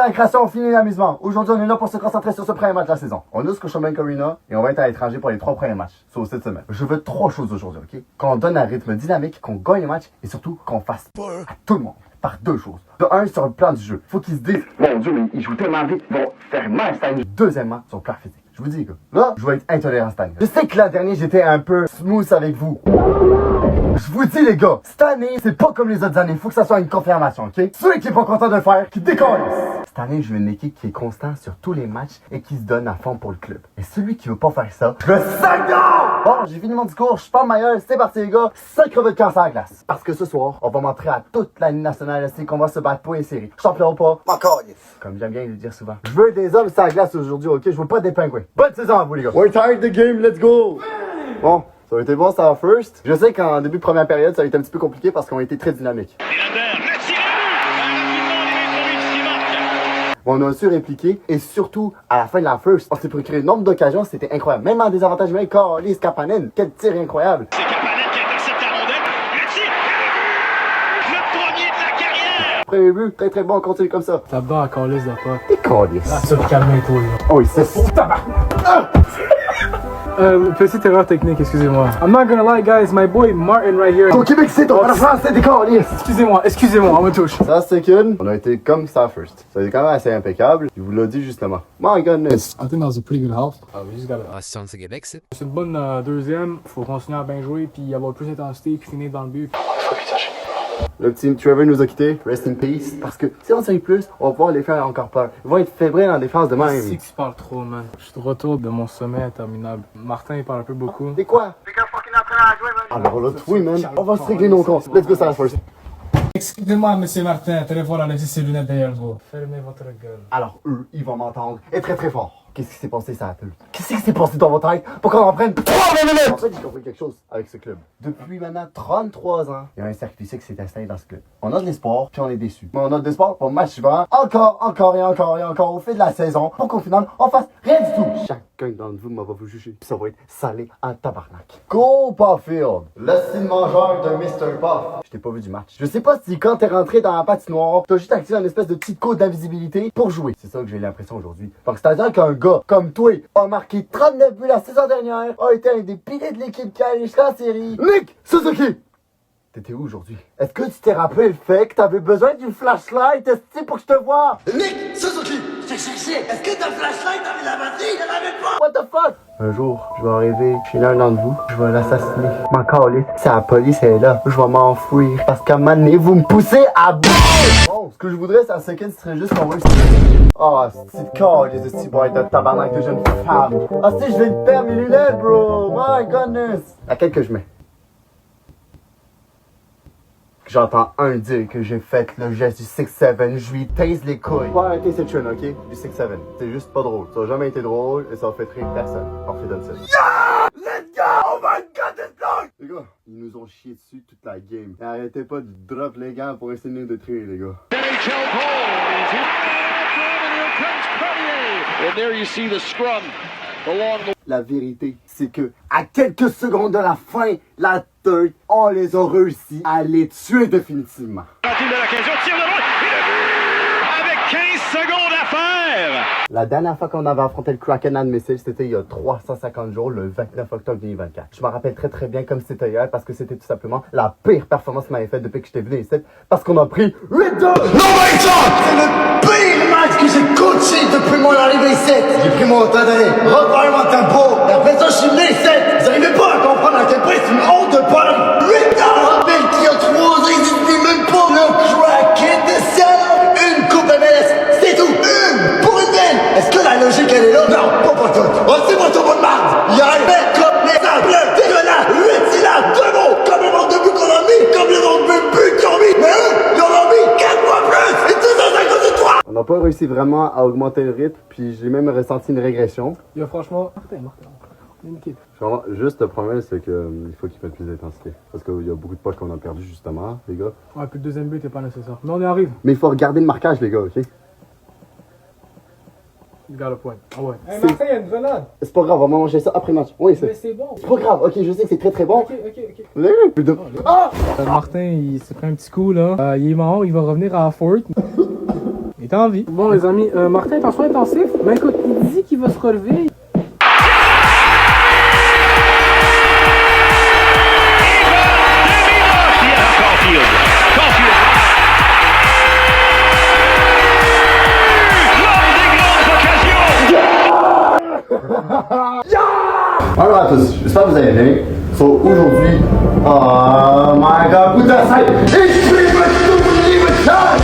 la création, fini l'amusement. Aujourd'hui, on est là pour se concentrer sur ce premier match de la saison. On est au Scotiabank Arena et on va être à l'étranger pour les 3 premiers matchs. Sur cette semaine. Je veux 3 choses aujourd'hui, ok? Qu'on donne un rythme dynamique, qu'on gagne le match et surtout qu'on fasse peur à tout le monde. Par 2 choses. De 1, sur le plan du jeu. Faut qu'ils se disent, mon Dieu, mais ils jouent tellement vite, ils vont faire mal cette année. Deuxièmement, sur le plan physique. Je vous dis, gars, là, je vais être intolérant cette année. Je sais que l'an dernier, j'étais un peu smooth avec vous. Je vous dis, les gars, cette année, c'est pas comme les autres années. Faut que ça soit une confirmation, ok? Celui qui est pas content de le faire, qui décolle. Cette année, je veux une équipe qui est constante sur tous les matchs et qui se donne à fond pour le club. Et celui qui veut pas faire ça, je le sac dehors! Bon, j'ai fini mon discours, je suis pas meilleur, c'est parti, les gars. Sacre votre cœur sur la glace. Parce que ce soir, on va montrer à toute la Ligue nationale aussi qu'on va se battre pour les séries. Champion ou pas, encore yes. Comme j'aime bien le dire souvent. Je veux des hommes sur la glace aujourd'hui, ok? Je veux pas des pingouins. Bonne saison à vous, les gars. We're tired the game, let's go! Bon. Ça a été bon, ça first. Je sais qu'en début de première période, ça a été un petit peu compliqué parce qu'on a été très dynamique. Bon, on a su répliquer et surtout, à la fin de la first, on s'est procuré le nombre d'occasions, c'était incroyable. Même en désavantage numérique, Carlis Kapanen, quel tir incroyable. C'est Kapanen qui intercepte la rondelle. Le tir, le premier de la carrière. Premier but, très très bon, on continue comme ça. Ça bat à Carlis de pas. T'es Carlis. Ah, ça, calme-toi, là. Oh, il s'est... Petite erreur technique, excusez-moi. I'm not gonna lie, guys, my boy Martin right here. Au Québec, c'est ton français des Carlis. Excusez-moi, on me touche. Ça, c'est qu'une. On a été comme ça first. Ça a été quand même assez impeccable. Il vous l'a dit justement. My goodness. I think that was a pretty good half. We just gotta... si on sait Québec, c'est C'est une bonne deuxième. Faut continuer à bien jouer puis avoir plus d'intensité puis finir dans le but. Le petit Trevor nous a quittés, rest in peace. Parce que si on s'aille plus, on va pouvoir les faire encore peur. Ils vont être fébriles en défense de même. C'est que tu parles trop, man. Je suis de retour de mon sommet interminable. Martin, il parle un peu beaucoup. C'est quoi? Alors là, oui, man. On va se régler nos comptes. Let's go, ça first. Excusez-moi, monsieur Martin. Téléphone à laisser ses lunettes derrière vous. Fermez votre gueule. Alors, eux, ils vont m'entendre. Et très très fort. Qu'est-ce qui s'est passé, ça Apple? Qu'est-ce qui s'est passé dans votre tête pour qu'on en prenne 3 minutes? En fait, j'ai compris quelque chose avec ce club. Depuis maintenant 33 ans, il y a un cercle vicieux qui s'est installé dans ce club. On a de l'espoir, puis on est déçus. Mais on a de l'espoir pour le match suivant, encore au fil de la saison, pour qu'au final, on fasse rien du tout. Chacun d'entre vous va vous juger, puis ça va être salé en tabarnak. Go Puffield, le style mangeur de Mr. Puff. Je t'ai pas vu du match. Je sais pas si quand t'es rentré dans la patinoire, t'as juste activé une espèce de petite code d'invisibilité pour jouer. C'est ça que j'ai l'impression aujourd'hui. Donc c'est-à-dire qu'un gars comme toi a marqué 39 buts la saison dernière, a été un des piliers de l'équipe qui allait jusqu'en série. Nick Suzuki! T'étais où aujourd'hui? Est-ce que tu t'es rappelé le fait que t'avais besoin d'une flashlight, est-ce pour que je te vois? Nick Suzuki! Je t'ai cherché! Est-ce que ta flashlight avait la batterie? Je l'avais pas! What the fuck? Un jour, je vais arriver chez l'un d'entre vous, je vais l'assassiner. M'en calisse. Si la police est là, je vais m'enfuir. Parce qu'à un moment donné, vous me poussez à bout! Bon, ce que je voudrais, c'est un second, ce serait juste qu'on réussisse. Ah, c'est calisse de petit boy de tabarnak de jeune femme. Ah, si, je vais te perdre mes lunettes, bro! My goodness! Laquelle que je mets? J'entends un dire que j'ai fait le geste du 6-7, je lui taise les couilles. Faut arrêter cette chaîne, ok? Du 6-7. C'est juste pas drôle. Ça a jamais été drôle et ça a fait rire personne. Parfait, donne ça. Yeah! Let's go! Oh my god, this dog! Les gars, ils nous ont chié dessus toute la game. Et arrêtez pas de drop les gars pour essayer de nous détruire, les gars. And there you see the scrum along the... La vérité, c'est que à quelques secondes de la fin, la third, on les a réussi à les tuer définitivement. Avec 15 secondes à faire! La dernière fois qu'on avait affronté le Kraken admissible, c'était il y a 350 jours, le 29 octobre 2024. Je me rappelle très très bien comme c'était hier parce que c'était tout simplement la pire performance que m'avait faite depuis que j'étais venu ici parce qu'on a pris 8-2! Non mais ça! C'est le pire match que j'ai coaché depuis mon arrivée ici! J'ai pris mon temps d'arrêt, repère mon tempo, et après ça je suis venu ici! Vous arrivez pas à comprendre à quel point c'est une honte de perdre 8-2! Rappelle qu'il y a 3 ans, il dit même pas le Kraken de Seattle! Une coupe MLS, c'est tout! Une! Pour une belle! Est-ce que la logique elle est là? Non, pas tout! Oh, c'est moi ton bon de marde! Y'a un bête comme les arbres, dégueulasse! 8 syllabes, 2 mots! Comme le nombre de buts qu'on a mis! Comme le nombre de buts qu'ils ont mis! Mais eux, ils en ont mis 4 fois plus! Et tout ça, c'est à cause de toi! On n'a pas réussi vraiment à augmenter le rythme, puis j'ai même ressenti une régression. Yo, franchement, Martin, on est une équipe. Juste le problème, c'est que il faut qu'il fasse plus d'intensité. Parce qu'il y a beaucoup de potes qu'on a perdu justement, les gars. Ouais, puis le deuxième but, t'es pas nécessaire. Mais on y arrive. Mais il faut regarder le marquage, les gars, ok? You got a point. Ah ouais. Hey Martin, il y a une grenade. C'est pas grave, on va manger ça après match. Oui, Mais c'est bon. c'est pas grave, ok, je sais que c'est très très bon. Ok. Vous l'avez vu? Plus de... Martin, il s'est pris un petit coup là. Il est mort, il va revenir à la fort. Il est en vie. Bon, les amis, Martin est en soins intensifs. Mais écoute, il dit qu'il va se relever. Caulfield. Caulfield. L'homme des grandes occasions. Alors à tous, j'espère que vous allez bien. So, aujourd'hui, oh my god, putain, ça y est, ich bin mit du liebe Tag,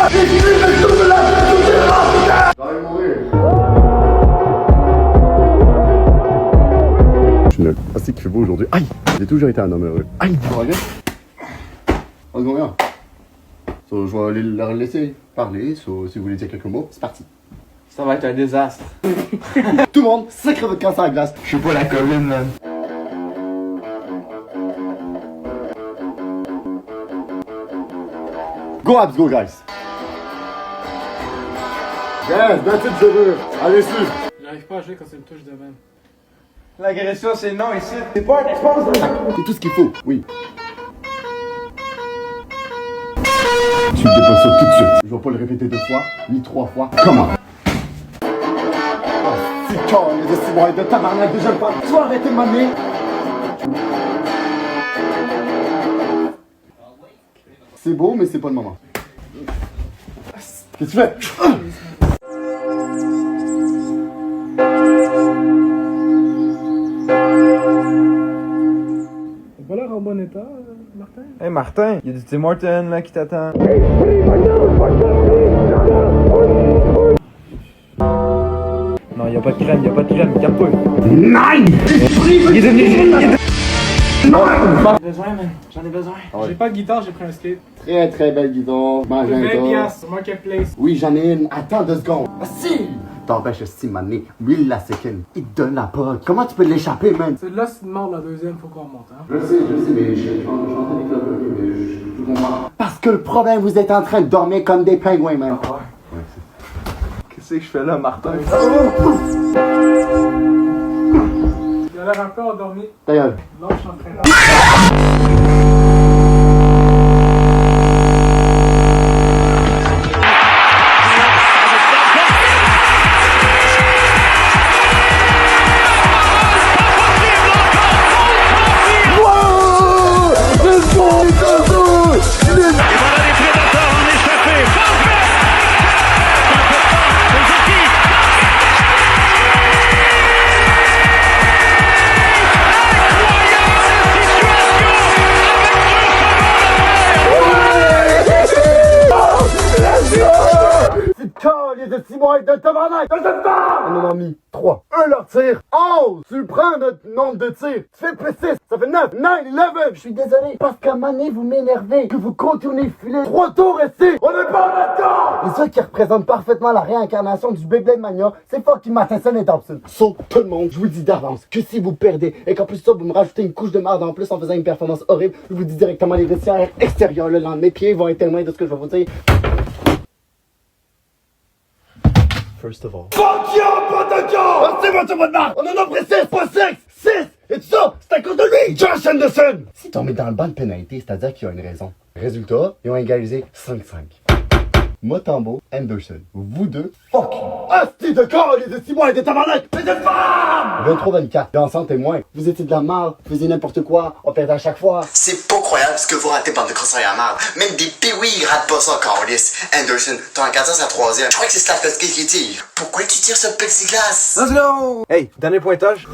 ich bin mit du lassen, du dir raus, j'allais mourir. Je suis nul. Ah, c'est qu'il fait beau aujourd'hui. Aïe, j'ai toujours été un homme heureux. Aïe, dis-moi, regarde. Oh, non, rien. So, je vais leur laisser parler, so, si vous voulez dire quelques mots, c'est parti. Ça va être un désastre. Tout le monde, sacrez votre cancer à glace. Je suis pas la COVID, man. Go abs, go guys. Yes, that's it, je veux. Allez, suivre. J'arrive pas à jouer quand ça me touche de même. L'agression, c'est non ici. C'est pas un espace. C'est tout ce qu'il faut, oui. Tu me déposes ça tout de suite. Je vais pas le répéter 2 fois, ni 3 fois. Comment? Oh, c'est con, les estimoires de tabarnak de jeunes femmes. Tu vas arrêter de m'amener. C'est beau, mais c'est pas le moment. Qu'est-ce que tu fais? T'as pas l'air en bon état, Martin? Hey Martin, il y a du Tim Hortons là qui t'attend. Non, y a pas de crème, calme-toi. Nine! Il est devenu. J'en ai besoin, man. J'en ai besoin. J'ai pas de guitare, j'ai pris un skate. Très très belle guitare, 20 magenta. piastres, Marketplace. Oui, j'en ai une. Attends 2 secondes. Ah si! T'empêches si mané. Will la second. Il te donne la parole. Comment tu peux l'échapper, man? C'est là, c'est mort la deuxième, faut qu'on remonte, hein. Je sais, mais je suis en train de clubs, mais je comprends. Parce que le problème, vous êtes en train de dormir comme des pingouins, man. Qu'est-ce que je fais là, Martin? Il a l'air un peu endormi. Ta gueule. Non, je suis en train de... De 6 mois et de tabarnak! On en a mis 3. Eux leur tir 11! Tu prends notre nombre de tirs, tu fais plus 6, ça fait 9, 9, 11! Je suis désolé, parce qu'à un moment donné, vous m'énervez, que vous continuez filer 3 tours ici! On n'est pas en accord! Et ça qui représente parfaitement la réincarnation du Beyblade Mania, c'est fucking Matheson et Thompson. So, tout le monde, je vous dis d'avance que si vous perdez, et qu'en plus ça, vous me rajoutez une couche de merde en plus en faisant une performance horrible, je vous dis directement les vestiaires extérieurs le lendemain, mes pieds vont être témoins de ce que je vais vous dire. First of all. Fuck you, pas d'accord! C'est votre bonne marque! On en a pris 6, pas 6! 6! Et tout ça, c'est à cause de lui! Josh Anderson! Si t'en mets dans le banc de pénalité, c'est-à-dire qu'il y a une raison. Résultat, ils ont égalisé 5-5. Motambo, Anderson. Vous deux, fuck you! Asti de corps, les 6 mois et des tabarnak! Mais des femmes! 23-24. Dans 100 témoins. Vous étiez de la merde, vous faisiez n'importe quoi, on perdait à chaque fois. C'est pas croyable ce que vous ratez, bande de croissants à marde. Même des péouis, ils ratent pas ça, Carlis. Anderson, t'as en 14 à 3e. Je crois que c'est Slavkovski qui tire. Pourquoi tu tires ce plexiglas? Let's go! Hey, dernier pointage.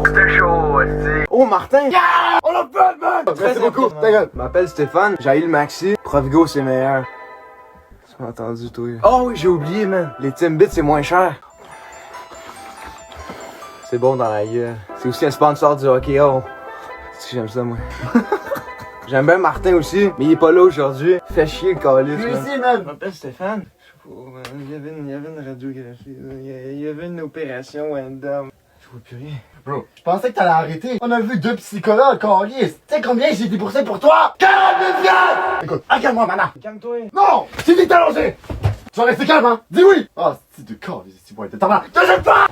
C'était chaud, aussi. Oh, Martin! Yeah! On l'a fait, man! Merci beaucoup, ta gueule! Je m'appelle Stéphane, j'ai eu le maxi. Provigo, c'est meilleur. Tu m'as entendu, toi? Oh oui, j'ai oublié, man. Les Timbits, c'est moins cher. C'est bon dans la gueule. C'est aussi un sponsor du hockey. Oh, c'est que j'aime ça, moi. J'aime bien Martin aussi, mais il est pas là aujourd'hui. Fait chier le calice. Lui aussi, man! Je m'appelle Stéphane. Je sais pas, man. Il y avait une radiographie. Il y avait une opération, and je vois plus rien. Bro, je pensais que t'allais arrêter. On a vu 2 psychologues, Carlis. Tu sais combien j'ai déboursé pour toi? 40 000 $! Écoute, regarde-moi, mana. Calme-toi. Non! C'est vite allongé! Tu vas rester calme, hein? Dis oui! Ah, c'est de Carlis, c'est bon, t'es t'en vas. Deuxième pas!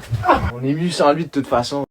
On est mieux sans lui de toute façon.